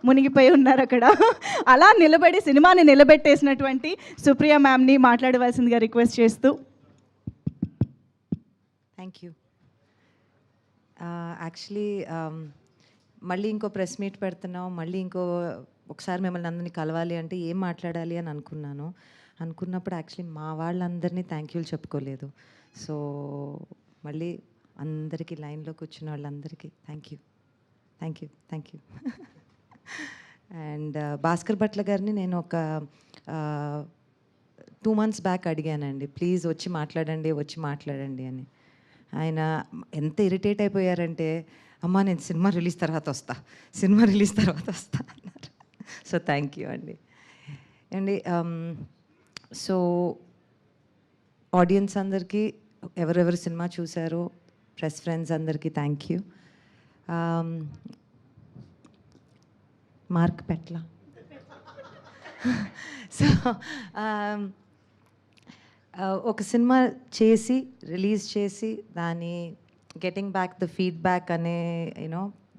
మునిగిపోయి ఉన్నారు అక్కడ. అలా నిలబడి సినిమాని నిలబెట్టేసినటువంటి సుప్రియ మ్యామ్ని మాట్లాడవలసిందిగా రిక్వెస్ట్ చేస్తూ. Thank you. యాక్చువల్లీ మళ్ళీ ఇంకో ప్రెస్ మీట్ పెడుతున్నాం, మళ్ళీ ఒకసారి మిమ్మల్ని అందరినీ కలవాలి అంటే ఏం మాట్లాడాలి అని అనుకున్నప్పుడు యాక్చువల్లీ మా వాళ్ళందరినీ థ్యాంక్ యూలు చెప్పుకోలేదు. సో మళ్ళీ అందరికీ లైన్లో కూర్చున్న వాళ్ళందరికీ thank you. And Bhaskar Bhatla గారిని నేను ఒక 2 months బ్యాక్ అడిగానండి, ప్లీజ్ వచ్చి మాట్లాడండి అని. ఆయన ఎంత ఇరిటేట్ అయిపోయారంటే, అమ్మా నేను సినిమా రిలీజ్ తర్వాత వస్తా అన్నారు. సో థ్యాంక్ యూ అండి. సో ఆడియన్స్ అందరికీ, ఎవరెవరు సినిమా చూశారో, ప్రెస్ ఫ్రెండ్స్ అందరికీ thank you. Mark Petla. So ఒక సినిమా చేసి రిలీజ్ చేసి దాని గెటింగ్ బ్యాక్ ద ఫీడ్బ్యాక్ అనే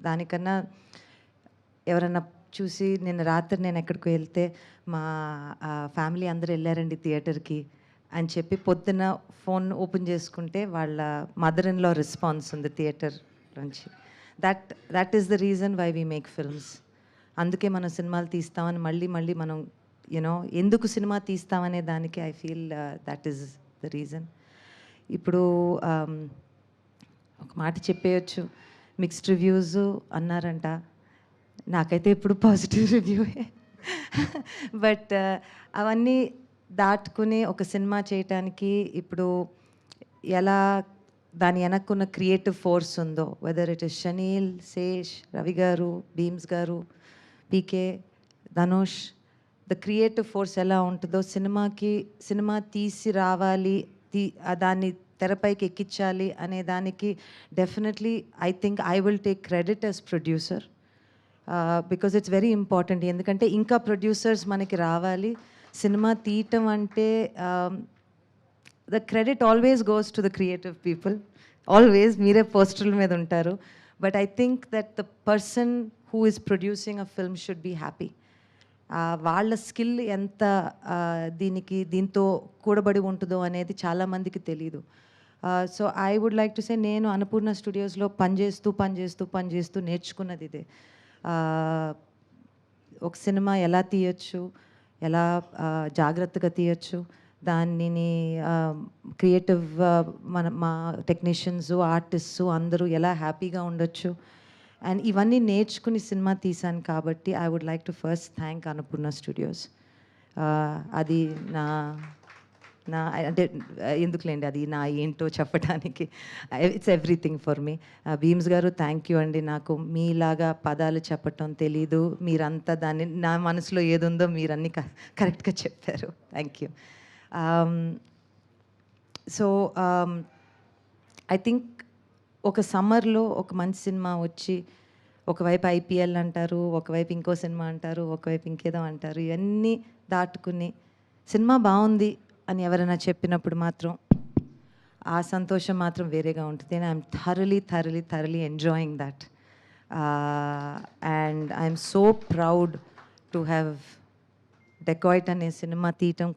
దానికన్నా ఎవరన్నా చూసి నిన్న రాత్రి నేను ఎక్కడికి వెళ్తే మా ఫ్యామిలీ అందరూ వెళ్ళారండి థియేటర్కి అని చెప్పి పొద్దున ఫోన్ ఓపెన్ చేసుకుంటే వాళ్ళ మదర్ ఇన్ లా రెస్పాన్స్ ఉంది థియేటర్ నుంచి. That is the reason why we make films. అందుకే మనం సినిమాలు తీస్తామని మళ్ళీ మనం ఎందుకు సినిమా తీస్తామనే దానికి I feel that is the reason. ఇప్పుడు ఒక మాట చెప్పేయచ్చు, మిక్స్డ్ రివ్యూస్ అన్నారంట, నాకైతే ఇప్పుడు పాజిటివ్ రివ్యూయే. బట్ అవన్నీ దాటుకుని ఒక సినిమా చేయటానికి ఇప్పుడు ఎలా దాని వెనక్కున్న క్రియేటివ్ ఫోర్స్ ఉందో, whether it is Shaneel, Sesh, Ravi garu, Bheems garu, PK, Dhanush, the creative force ఎలా ఉంటుందో సినిమా తీసి రావాలి, దాన్ని తెరపైకి ఎక్కించాలి అనే దానికి definitely I think I will take credit as producer, because it's very important. ఎందుకంటే ఇంకా ప్రొడ్యూసర్స్ మనకి రావాలి. సినిమా తీయటం అంటే the credit always goes to the creative people, always. మీరే పోస్టర్ల మీద ఉంటారు. But I think that the person who is producing a film should be happy. వాళ్ళ స్కిల్ ఎంత దీంతో కూడబడి ఉంటుందో అనేది చాలామందికి తెలీదు. So I would like to say, నేను అన్నపూర్ణ స్టూడియోస్లో పనిచేస్తూ నేర్చుకున్నది ఇదే. ఒక సినిమా ఎలా తీయచ్చు, ఎలా జాగ్రత్తగా తీయచ్చు, దానిని క్రియేటివ్ మా టెక్నీషియన్స్, ఆర్టిస్ట్స్ అందరూ ఎలా హ్యాపీగా ఉండొచ్చు, అండ్ ఇవన్నీ నేర్చుకుని సినిమా తీశాను. కాబట్టి I would like to first thank Annapurna studios. అది నా అంటే ఎందుకులేండి, అది నా ఏంటో చెప్పడానికి, it's everything for me. Bheems garu thank you అండి. నాకు మీలాగా పదాలు చెప్పటం తెలీదు, మీరంతా దాన్ని నా మనసులో ఏదుందో మీరన్నీ కరెక్ట్గా చెప్పారు. Thank you. So I think ఒక సమ్మర్లో ఒక మంచి సినిమా వచ్చి, ఒకవైపు ఐపీఎల్ అంటారు, ఒకవైపు ఇంకో సినిమా అంటారు, ఒకవైపు ఇంకేదో అంటారు, ఇవన్నీ దాటుకుని సినిమా బాగుంది అని ఎవరైనా చెప్పినప్పుడు మాత్రం ఆ సంతోషం మాత్రం వేరేగా ఉంటుంది. And I'm thoroughly enjoying that. And I'm so proud to have Dacoit అనే సినిమా తీయటం.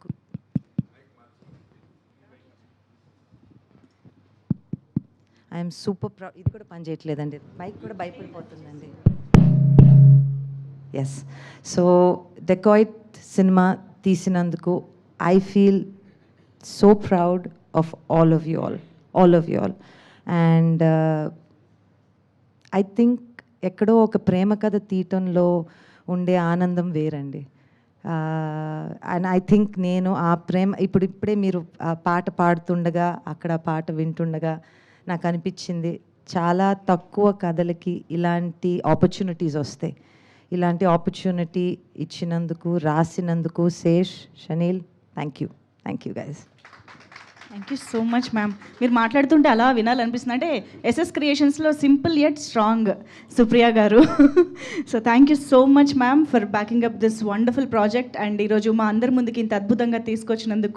I'm super proud. ఇది కూడా పని చేయట్లేదండి, మైక్ కూడా భయపడిపోతుందండి. ఎస్. సో డెకాయిట్ సినిమా తీసినందుకు I feel so proud of all of you all. And I think ఎక్కడో ఒక ప్రేమ కథ తీయటంలో ఉండే ఆనందం వేరండి. అండ్ ఐ థింక్ నేను ఆ ప్రేమ ఇప్పుడే మీరు ఆ పాట పాడుతుండగా, అక్కడ పాట వింటుండగా నాకు అనిపించింది, చాలా తక్కువ కథలకి ఇలాంటి ఆపర్చునిటీస్ వస్తాయి. ఇలాంటి ఆపర్చునిటీ ఇచ్చినందుకు, రాసినందుకు Sesh, Shaneel, thank you guys. Thank you so much ma'am. మీరు మాట్లాడుతుంటే అలా వినాలనిపిస్తుంది. అంటే ఎస్ఎస్ క్రియేషన్స్లో simple yet strong Supriya garu. So thank you so much ma'am for backing up this wonderful project. And ఈరోజు మా అందరి ముందుకి ఇంత అద్భుతంగా తీసుకొచ్చినందుకు